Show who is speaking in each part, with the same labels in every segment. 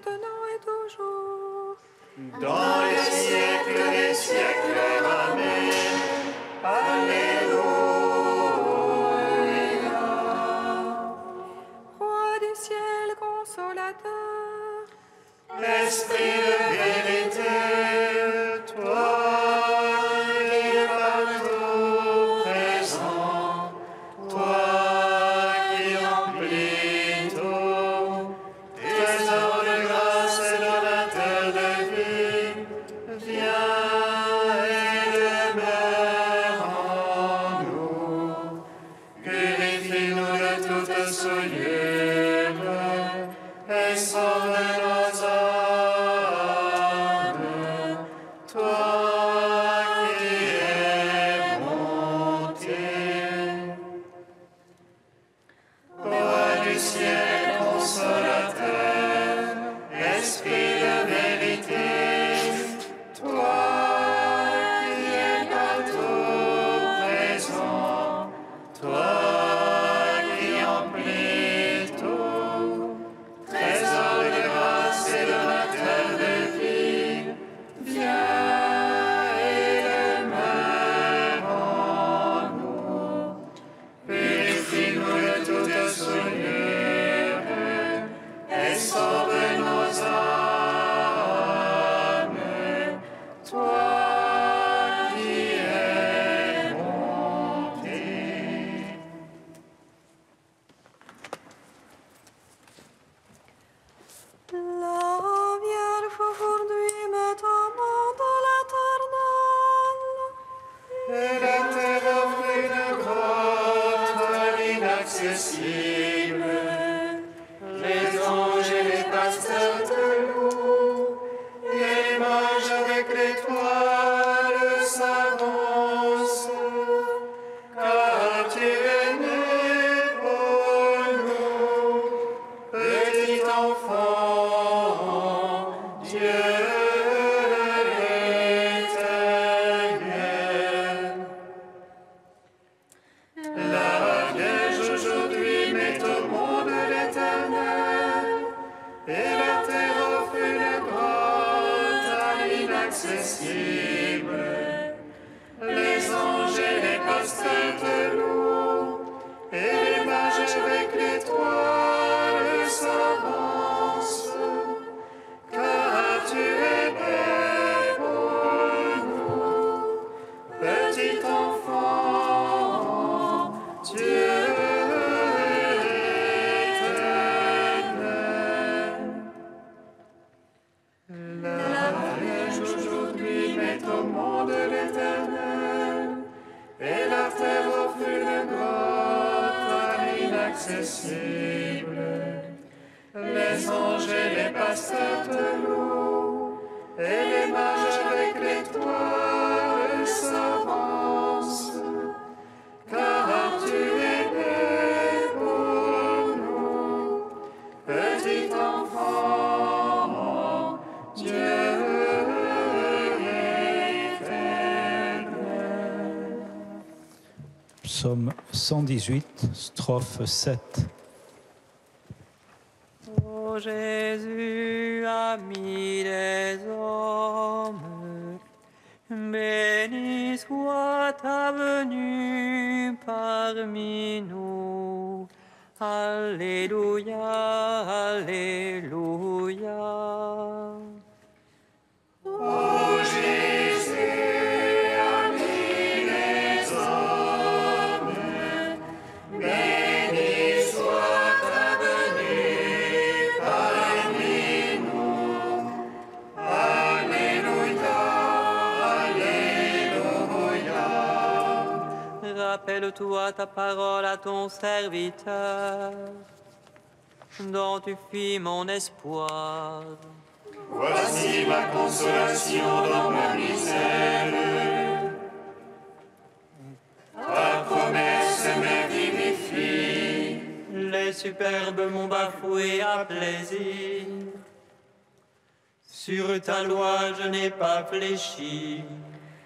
Speaker 1: maintenant et toujours.
Speaker 2: Dans les siècles des siècles, Amen. Alléluia.
Speaker 1: Roi du ciel consolateur,
Speaker 2: Esprit de vérité, toi qui es partout présent, toi qui remplis tout, trésor de grâce et donateur de vie, viens et demeure en nous. Purifie-nous de toute souillure et sauve nos âmes. Toi qui es monté, Roi du ciel consolateur, Esprit de vérité, toi qui es partout présent, toi qui emplis tout, trésor de grâce et donateur de vie, viens et demeure en nous. Purifie-nous de toute souillure et sauve nos âmes. Toi qui es monté.
Speaker 1: la Vierge aujourd'hui me demande l'éternel.
Speaker 2: Et la terre offre une grotte à l'inaccessible. Les anges et les pasteurs te louent, et les mages avec l'étoile s'avancent. Car tu es né pour nous, petit enfant, Dieu éternel. La Vierge aujourd'hui met au monde l'Éternel, et la terre offre une grotte à l'inaccessible. Les anges et les pasteurs te louent, et les mages avec l'étoile s'avancent. Car tu es né pour nous, petit enfant, Dieu éternel. La Vierge aujourd'hui met au monde l'Éternel, et la terre offre une grotte à l'inaccessible. Les anges et les pasteurs te louent, et les mages avec l'étoile s'avancent. Car tu es né pour nous, petit enfant, Dieu éternel.
Speaker 3: Psaume 118, strophe 7.
Speaker 4: Ô Jésus, ami des hommes, béni soit ta venue parmi nous. Alléluia, Alléluia.
Speaker 2: Ô Jésus, ami des hommes, béni soit ta venue parmi nous. Alléluia, Alléluia.
Speaker 4: Rappelle-toi ta parole à ton serviteur, dont tu fis mon espoir.
Speaker 2: Voici ma consolation dans ma misère. Ta promesse me vivifie.
Speaker 4: Les superbes m'ont bafoué à plaisir. Sur ta loi je n'ai pas fléchi.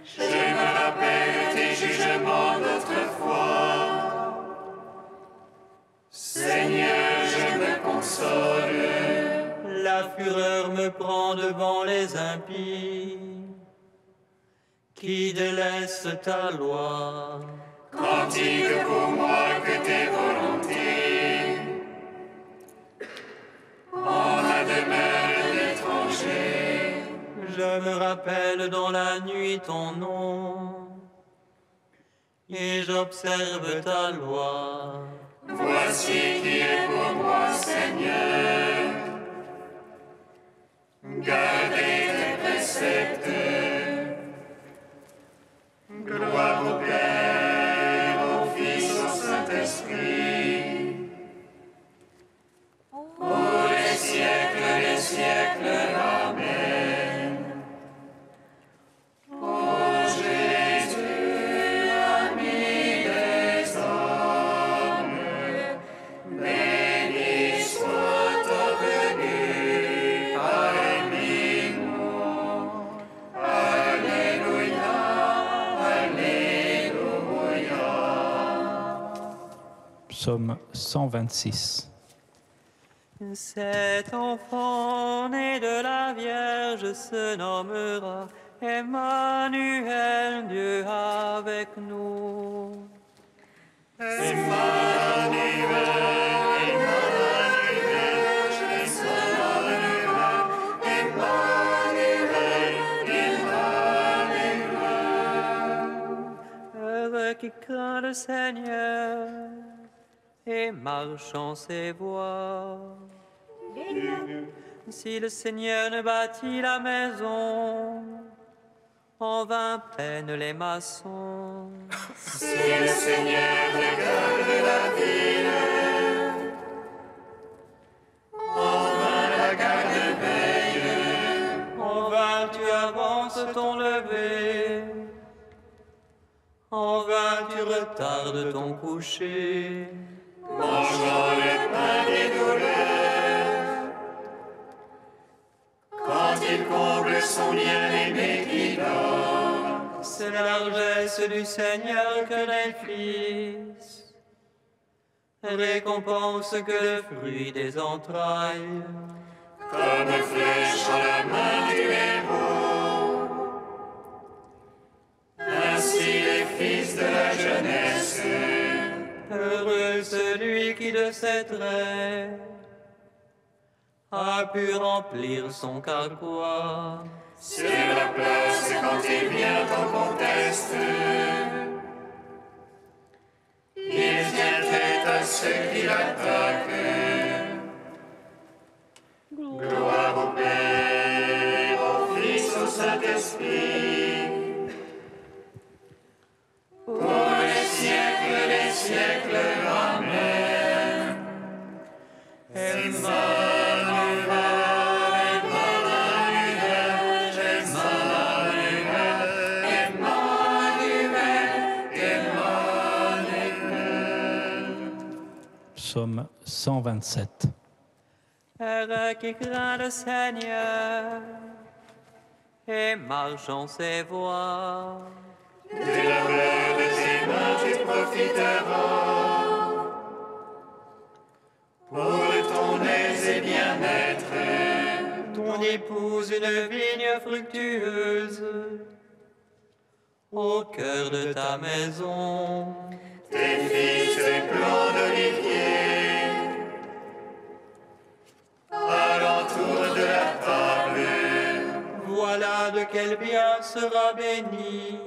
Speaker 2: Je me rappelle tes jugements d'autrefois. Seigneur, je me console.
Speaker 4: La fureur me prend devant les impies, qui délaissent ta loi.
Speaker 2: Cantique pour moi que tes volontés, en ma demeure d'étranger.
Speaker 4: Je me rappelle dans la nuit ton nom, et j'observe ta loi.
Speaker 2: Voici qui est pour moi, Seigneur. Gardez tes préceptes. Gloire au Père, au Fils, au Saint-Esprit. Pour les siècles des siècles. Amen. Ô Jésus, ami des hommes, béni soit ta venue parmi nous. Alléluia, Alléluia.
Speaker 3: Psaume 126.
Speaker 4: Cet enfant né de la Vierge se nommera Emmanuel, Dieu avec nous. Heureux qui craint le Seigneur et marche en ses voies. Si le Seigneur ne bâtit la maison, en vain peinent les maçons.
Speaker 2: Si le Seigneur regarde la ville, en vain la garde veille.
Speaker 4: En vain tu avances ton lever, en vain tu retardes ton coucher.
Speaker 2: Mangeant le pain des douleurs, quand il comble son bien-aimé qui dort.
Speaker 4: C'est la largesse du Seigneur que les fils, récompense que le fruit des entrailles.
Speaker 2: Comme flèche à la main du héros, ainsi les fils de la jeunesse.
Speaker 4: Heureux celui qui de ses traits a pu remplir son carquois.
Speaker 2: Sur la place quand il vient en conteste, il tient tête à ceux qui l'attaquent. Gloire au Père, au Fils, au Saint-Esprit, pour les siècles des siècles. Amen.
Speaker 3: Psaume 127.
Speaker 4: Heureux qui craint le Seigneur et marche en ses voies.
Speaker 2: De la fleur de ses mains tu profiteras pour ton aise et bien-être.
Speaker 4: Ton épouse une vigne fructueuse au cœur de ta maison.
Speaker 2: Tes fils des plants d'olivier alentour de la table.
Speaker 4: Voilà de quel bien sera béni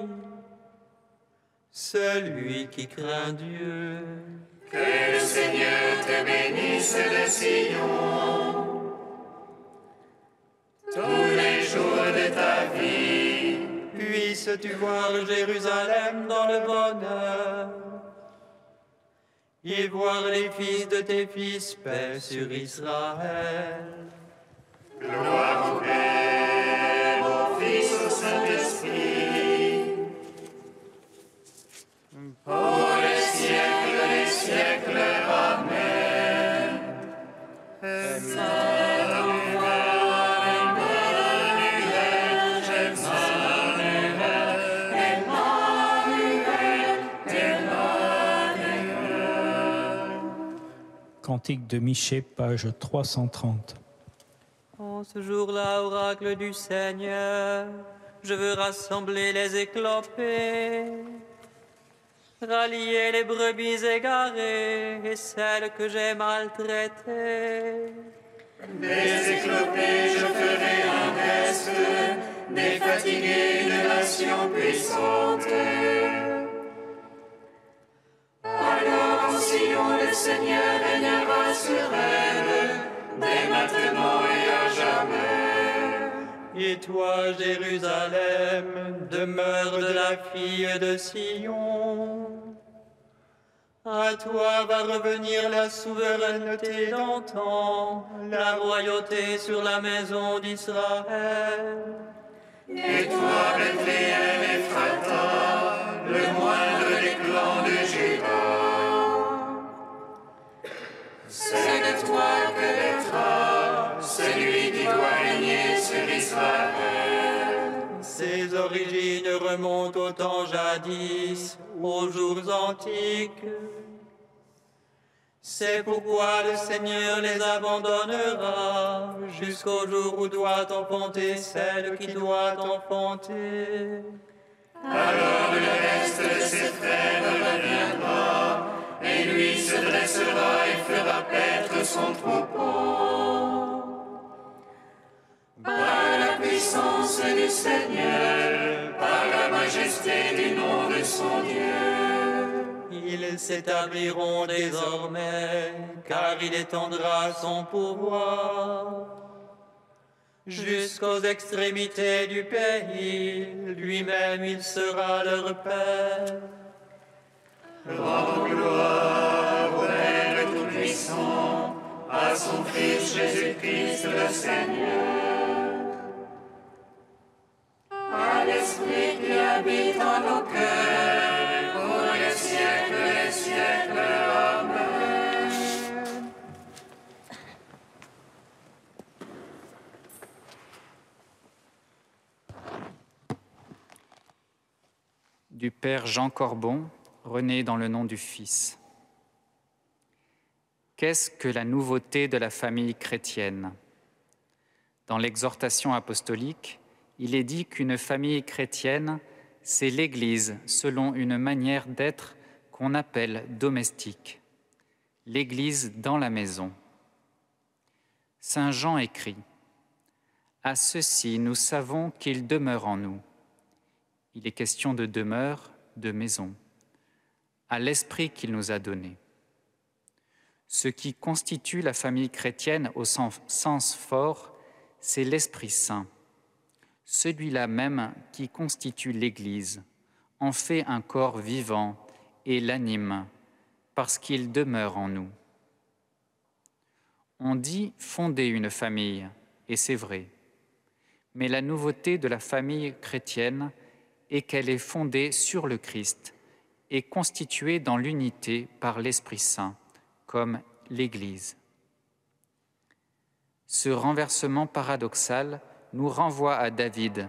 Speaker 4: celui qui craint Dieu.
Speaker 2: Que le Seigneur te bénisse de Sion tous les jours de ta vie.
Speaker 4: Puisses-tu voir Jérusalem dans le bonheur et voir les fils de tes fils, paix sur Israël.
Speaker 2: Gloire au Père, au Fils, au Saint-Esprit, pour les siècles des siècles. Amen.
Speaker 3: Cantique de Michée, page 330.
Speaker 4: En ce jour-là, oracle du Seigneur, je veux rassembler les éclopés, rallier les brebis égarées et celles que j'ai maltraitées.
Speaker 2: Des éclopés, je ferai un reste, des fatigués, une nation puissante. Alors en Sion, le Seigneur régnera sur elle, dès maintenant et à jamais.
Speaker 4: Et toi, Jérusalem, demeure de la fille de Sion, à toi va revenir la souveraineté d'antan, la royauté sur la maison d'Israël.
Speaker 2: Et toi, Bethléem Ephrata, le moindre des clans de Juda, c'est de toi que naîtra celui qui doit régner sur Israël.
Speaker 4: Ses origines remontent au temps jadis, aux jours antiques. C'est pourquoi le Seigneur les abandonnera jusqu'au jour où doit enfanter celle qui doit enfanter.
Speaker 2: Alors le reste de ses frères reviendra, et lui se dressera et fera paître son troupeau. Par la puissance du Seigneur, par la majesté du nom de son Dieu.
Speaker 4: Ils s'établiront désormais, car il étendra son pouvoir jusqu'aux extrémités du pays. Lui-même, il sera leur Père.
Speaker 2: Rendons gloire au Père Tout-Puissant, à son Fils Jésus-Christ le Seigneur, à l'Esprit qui habite en nos cœurs, pour les siècles des siècles. Amen.
Speaker 5: Du Père Jean Corbon, rené dans le nom du Fils. Qu'est-ce que la nouveauté de la famille chrétienne ? Dans l'exhortation apostolique, il est dit qu'une famille chrétienne, c'est l'Église selon une manière d'être qu'on appelle domestique, l'Église dans la maison. Saint Jean écrit « À ceci, nous savons qu'il demeure en nous ». Il est question de demeure, de maison, à l'esprit qu'il nous a donné. Ce qui constitue la famille chrétienne au sens fort, c'est l'Esprit Saint, celui-là même qui constitue l'Église, en fait un corps vivant et l'anime, parce qu'il demeure en nous. On dit fonder une famille, et c'est vrai, mais la nouveauté de la famille chrétienne est qu'elle est fondée sur le Christ et constituée dans l'unité par l'Esprit Saint, comme l'Église. Ce renversement paradoxal nous renvoie à David,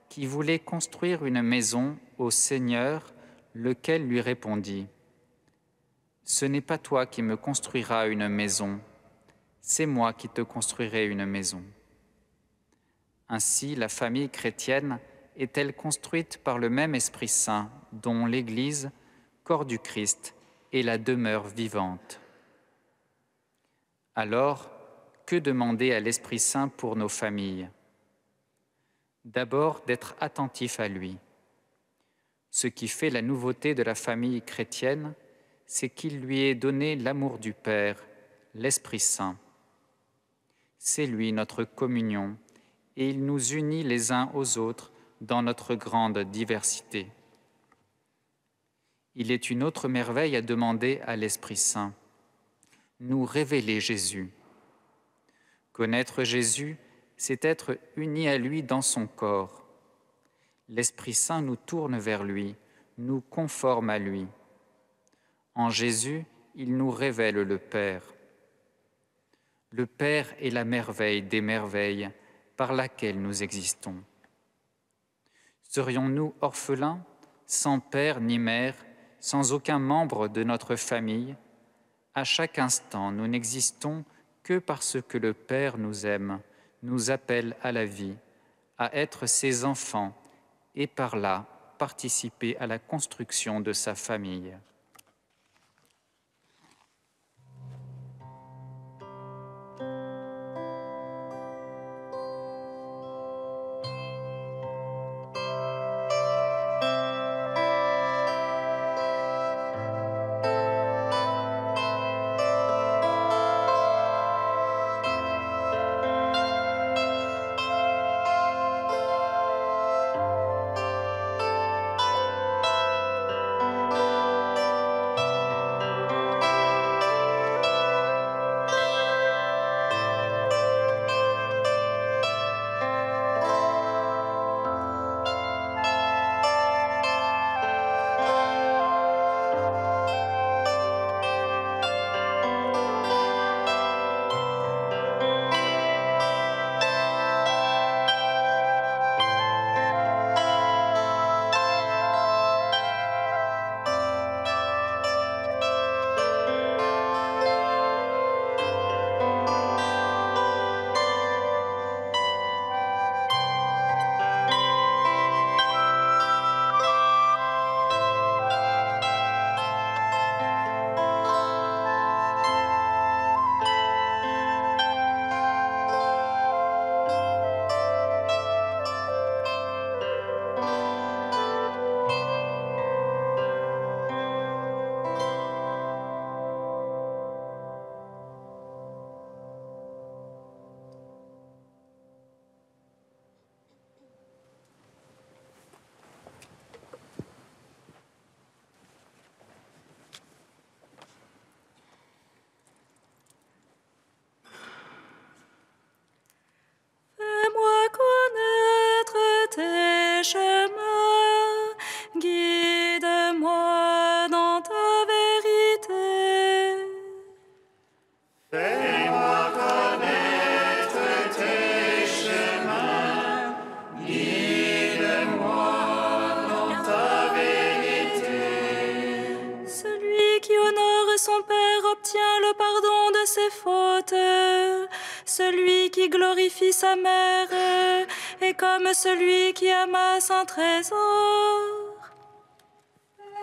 Speaker 5: qui voulait construire une maison au Seigneur, lequel lui répondit « Ce n'est pas toi qui me construiras une maison, c'est moi qui te construirai une maison. » Ainsi, la famille chrétienne est-elle construite par le même Esprit Saint, dont l'Église, corps du Christ, est la demeure vivante. Alors, que demander à l'Esprit Saint pour nos familles ? D'abord, d'être attentif à lui. Ce qui fait la nouveauté de la famille chrétienne, c'est qu'il lui est donné l'amour du Père, l'Esprit Saint. C'est lui notre communion, et il nous unit les uns aux autres dans notre grande diversité. Il est une autre merveille à demander à l'Esprit Saint, nous révéler Jésus. Connaître Jésus, c'est être unis à lui dans son corps. L'Esprit Saint nous tourne vers lui, nous conforme à lui. En Jésus, il nous révèle le Père. Le Père est la merveille des merveilles par laquelle nous existons. Serions-nous orphelins, sans père ni mère, sans aucun membre de notre famille? À chaque instant, nous n'existons que parce que le Père nous aime, nous appelle à la vie, à être ses enfants et par là participer à la construction de sa famille.
Speaker 1: Fais-moi connaître tes chemins, guide-moi dans ta vérité.
Speaker 2: Fais-moi connaître tes chemins, guide-moi dans ta vérité.
Speaker 1: Celui qui honore son Père obtient le pardon de ses fautes. Celui qui glorifie sa mère est comme celui qui amasse un trésor.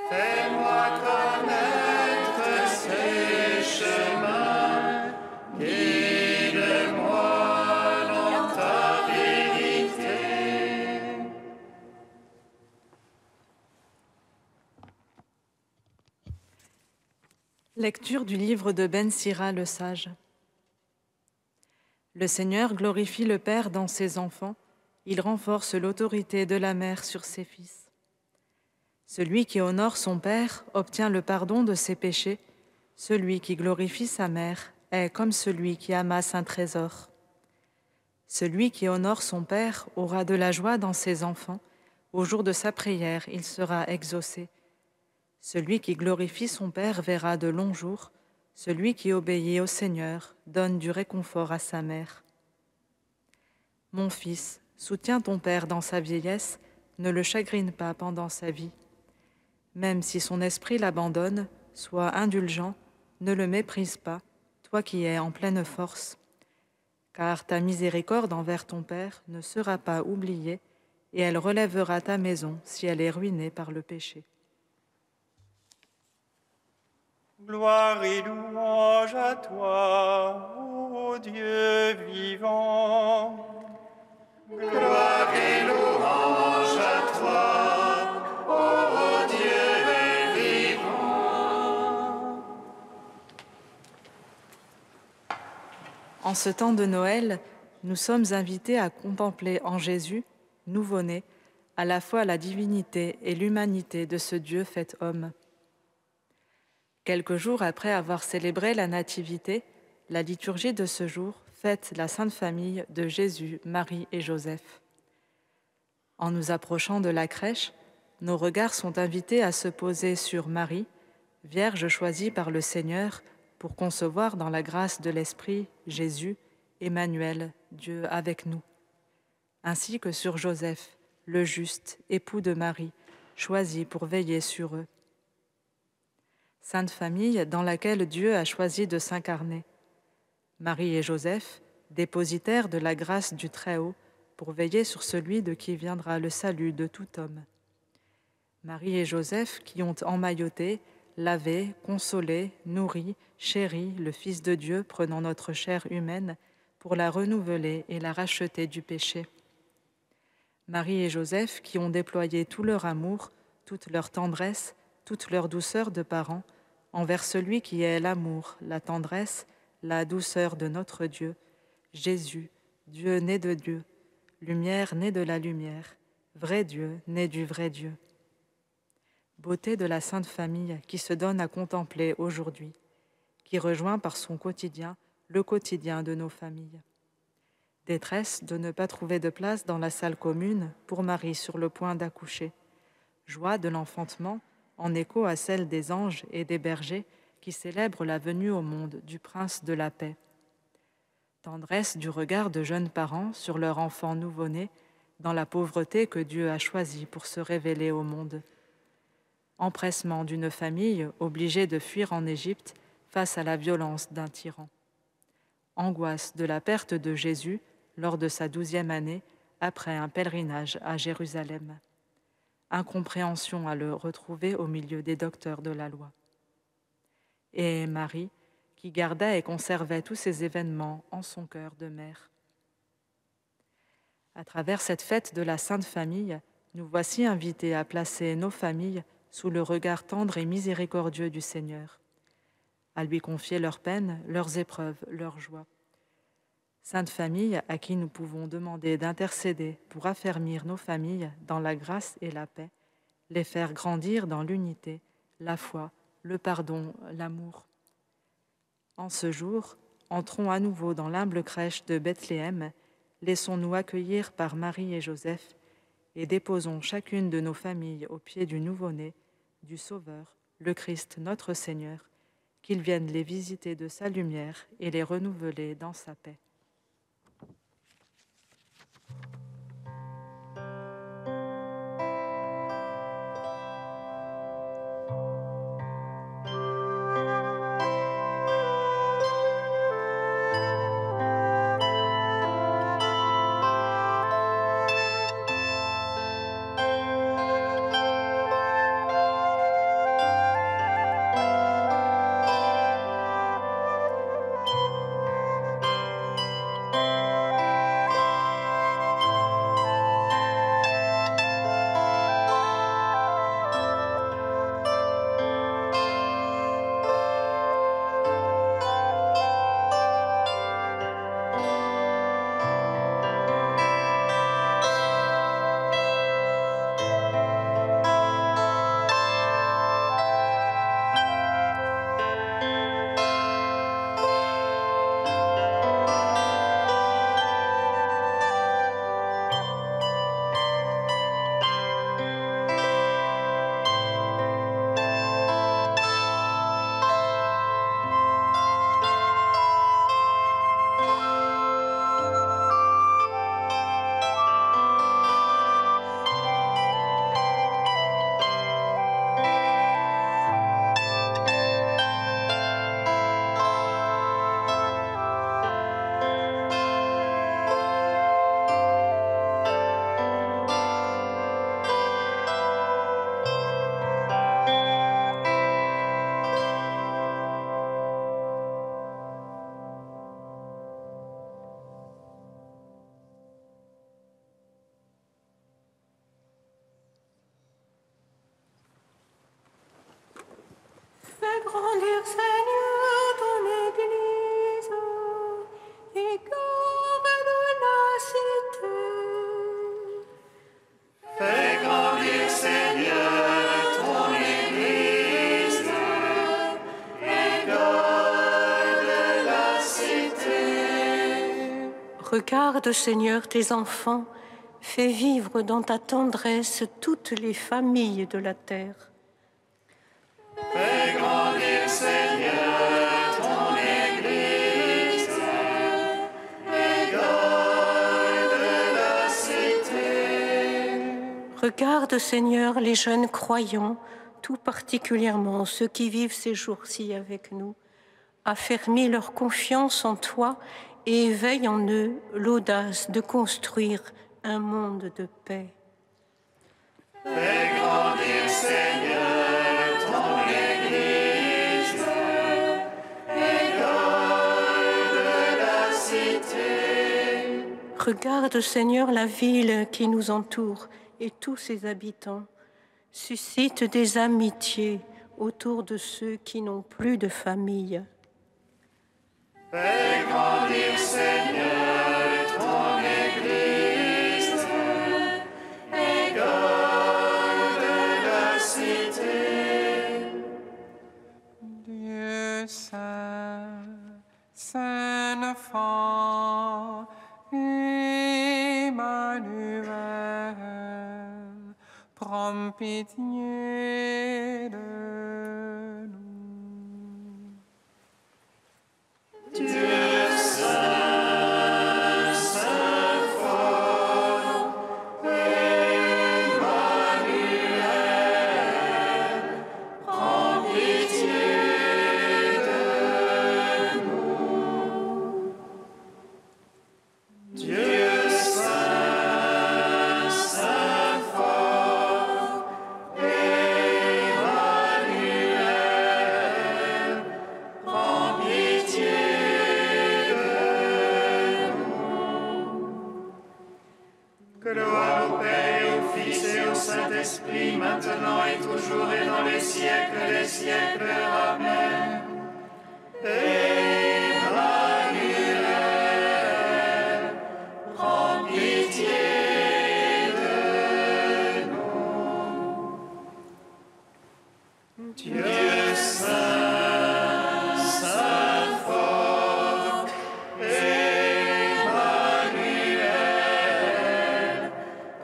Speaker 2: Fais-moi connaître ces chemins, guide-moi dans ta vérité.
Speaker 6: Lecture du livre de Ben Sira le sage. Le Seigneur glorifie le Père dans ses enfants, il renforce l'autorité de la mère sur ses fils. Celui qui honore son Père obtient le pardon de ses péchés, celui qui glorifie sa mère est comme celui qui amasse un trésor. Celui qui honore son Père aura de la joie dans ses enfants, au jour de sa prière il sera exaucé. Celui qui glorifie son Père verra de longs jours, celui qui obéit au Seigneur donne du réconfort à sa mère. Mon fils, soutiens ton Père dans sa vieillesse, ne le chagrine pas pendant sa vie. Même si son esprit l'abandonne, sois indulgent, ne le méprise pas, toi qui es en pleine force. Car ta miséricorde envers ton Père ne sera pas oubliée, et elle relèvera ta maison si elle est ruinée par le péché.
Speaker 4: Gloire et louange à toi, ô Dieu vivant.
Speaker 2: Gloire et louange à toi, ô Dieu vivant.
Speaker 6: En ce temps de Noël, nous sommes invités à contempler en Jésus, nouveau-né, à la fois la divinité et l'humanité de ce Dieu fait homme. Quelques jours après avoir célébré la Nativité, la liturgie de ce jour fête la Sainte Famille de Jésus, Marie et Joseph. En nous approchant de la crèche, nos regards sont invités à se poser sur Marie, Vierge choisie par le Seigneur pour concevoir dans la grâce de l'Esprit Jésus, Emmanuel, Dieu avec nous, ainsi que sur Joseph, le juste, époux de Marie, choisi pour veiller sur eux. Sainte Famille dans laquelle Dieu a choisi de s'incarner. Marie et Joseph, dépositaire de la grâce du Très-Haut, pour veiller sur celui de qui viendra le salut de tout homme. Marie et Joseph, qui ont emmailloté, lavé, consolé, nourri, chéri le Fils de Dieu, prenant notre chair humaine, pour la renouveler et la racheter du péché. Marie et Joseph, qui ont déployé tout leur amour, toute leur tendresse, toute leur douceur de parents, envers celui qui est l'amour, la tendresse, la douceur de notre Dieu, Jésus, Dieu né de Dieu, lumière née de la lumière, vrai Dieu né du vrai Dieu. Beauté de la Sainte Famille qui se donne à contempler aujourd'hui, qui rejoint par son quotidien le quotidien de nos familles. Détresse de ne pas trouver de place dans la salle commune pour Marie sur le point d'accoucher. Joie de l'enfantement en écho à celle des anges et des bergers qui célèbrent la venue au monde du Prince de la paix. Tendresse du regard de jeunes parents sur leur enfant nouveau-né dans la pauvreté que Dieu a choisie pour se révéler au monde. Empressement d'une famille obligée de fuir en Égypte face à la violence d'un tyran. Angoisse de la perte de Jésus lors de sa 12e année après un pèlerinage à Jérusalem. Incompréhension à le retrouver au milieu des docteurs de la loi. Et Marie, qui garda et conservait tous ces événements en son cœur de mère. À travers cette fête de la Sainte Famille, nous voici invités à placer nos familles sous le regard tendre et miséricordieux du Seigneur, à lui confier leurs peines, leurs épreuves, leurs joies. Sainte Famille à qui nous pouvons demander d'intercéder pour affermir nos familles dans la grâce et la paix, les faire grandir dans l'unité, la foi, le pardon, l'amour. En ce jour, entrons à nouveau dans l'humble crèche de Bethléem, laissons-nous accueillir par Marie et Joseph et déposons chacune de nos familles au pied du nouveau-né, du Sauveur, le Christ notre Seigneur, qu'il vienne les visiter de sa lumière et les renouveler dans sa paix.
Speaker 7: Fais grandir, Seigneur, ton Église et garde la cité.
Speaker 2: Fais grandir, Seigneur, ton Église et garde la cité.
Speaker 7: Regarde, Seigneur, tes enfants, fais vivre dans ta tendresse toutes les familles de la terre.
Speaker 2: Fais grandir, Seigneur, ton Église et garde la cité.
Speaker 7: Regarde, Seigneur, les jeunes croyants, tout particulièrement ceux qui vivent ces jours-ci avec nous. Affermis leur confiance en toi et éveille en eux l'audace de construire un monde de paix.
Speaker 2: Fais grandir, Seigneur, ton Église et garde la cité.
Speaker 7: Regarde, Seigneur, la ville qui nous entoure et tous ses habitants. Suscite des amitiés autour de ceux qui n'ont plus de famille.
Speaker 2: Fais grandir, Seigneur, ton Église et garde la cité.
Speaker 8: Dieu saint, saint enfant, Emmanuel, prends pitié de nous.
Speaker 2: Dieu saint, saint fort, Emmanuel, prends pitié de nous. Dieu saint, saint fort, Emmanuel, prends pitié. Gloire au Père et au Fils et au Saint-Esprit, maintenant et toujours et dans les siècles des siècles. Amen. Emmanuel, prends pitié de nous. Dieu saint, saint fort, Emmanuel,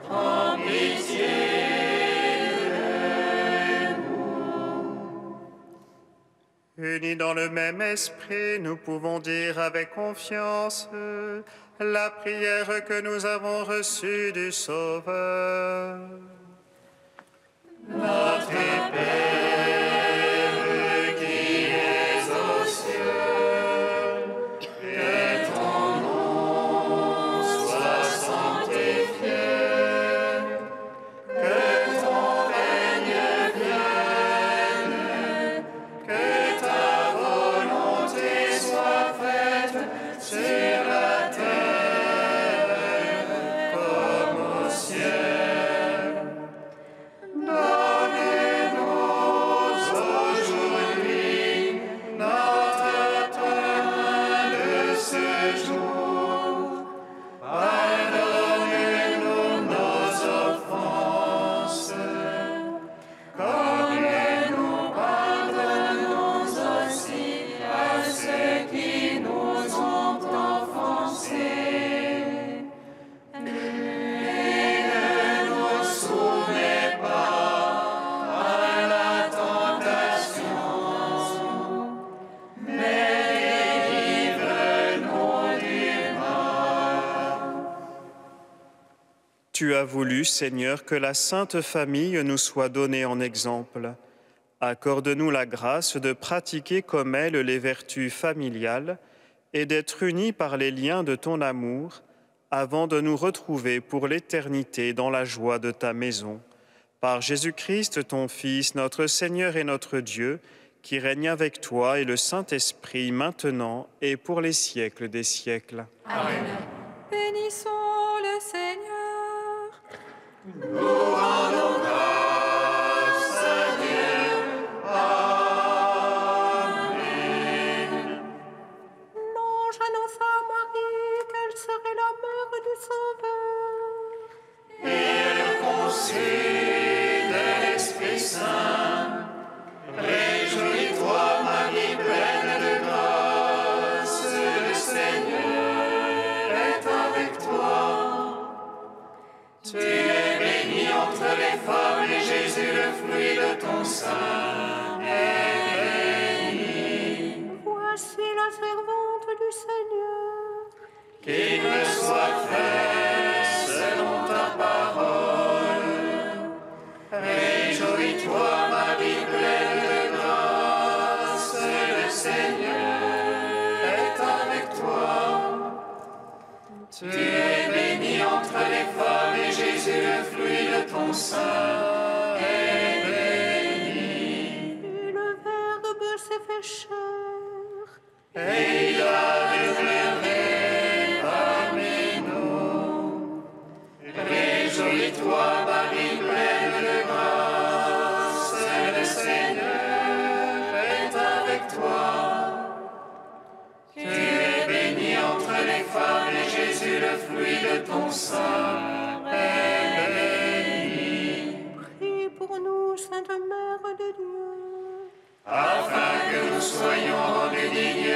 Speaker 2: prends pitié de nous. Unis dans le même esprit, nous pouvons dire avec confiance la prière que nous avons reçue du Sauveur. Notre Père qui es aux cieux, que ton nom soit sanctifié, que ton règne vienne, que ta volonté soit faite sur la terre comme au ciel. Donne-nous aujourd'hui notre pain de ce jour. Pardonne-nous nos offenses, comme nous pardonnons aussi à ceux qui nous ont offensés. Et ne nous soumets pas à la tentation, mais délivre-nous du mal. Tu as voulu, Seigneur, que la Sainte Famille nous soit donnée en exemple. Accorde-nous la grâce de pratiquer comme elle les vertus familiales et d'être unis par les liens de ton amour, avant de nous retrouver pour l'éternité dans la joie de ta maison. Par Jésus-Christ, ton Fils, notre Seigneur et notre Dieu, qui règne avec toi et le Saint-Esprit, maintenant et pour les siècles des siècles.
Speaker 1: Bénissons le Seigneur.
Speaker 2: Nous rendons grâce à Dieu. Amen.
Speaker 7: L'ange annonça à Marie qu'elle serait la mère du Sauveur.
Speaker 2: Et elle conçut de l'Esprit Saint. Réjouis-toi, Marie, pleine de grâce, le Seigneur est avec toi. Tu es bénie entre les femmes et Jésus, le fruit de ton sein, est béni.
Speaker 7: Voici la servante du Seigneur.
Speaker 2: Qu'il me soit fait selon ta parole. Réjouis-toi, Marie, pleine de grâce, le Seigneur est avec toi. sein est béni.
Speaker 7: Et le Verbe s'est fait chair.
Speaker 2: Et il a demeuré parmi nous. Réjouis-toi, Marie, pleine de grâce, le Seigneur est avec toi. Tu es bénie entre les femmes, et Jésus, le fruit de ton sein, est béni.
Speaker 7: Prie pour nous, Sainte Mère de Dieu,
Speaker 2: Afin que nous soyons rendus dignes